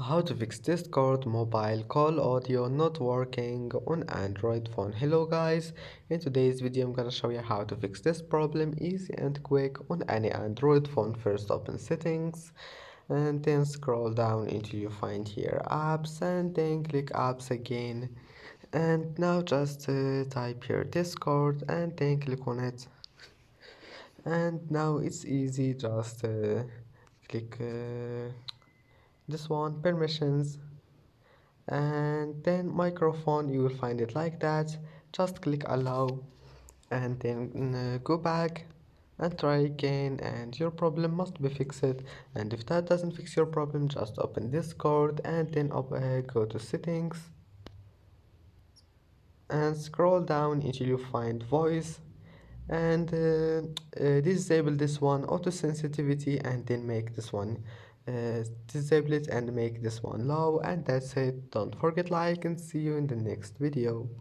How to fix Discord mobile call audio not working on Android phone. Hello guys, in today's video I'm gonna show you how to fix this problem easy and quick on any Android phone. First open settings and then scroll down until you find here apps and then click apps again, and now just type here Discord and then click on it, and now it's easy. Just click this one, permissions, and then microphone. You will find it like that. Just click allow and then go back and try again, and your problem must be fixed. And if that doesn't fix your problem, just open Discord and then go to settings and scroll down until you find voice, and disable this one auto sensitivity, and then make this one disable it and make this one low. And that's it. Don't forget like and see you in the next video.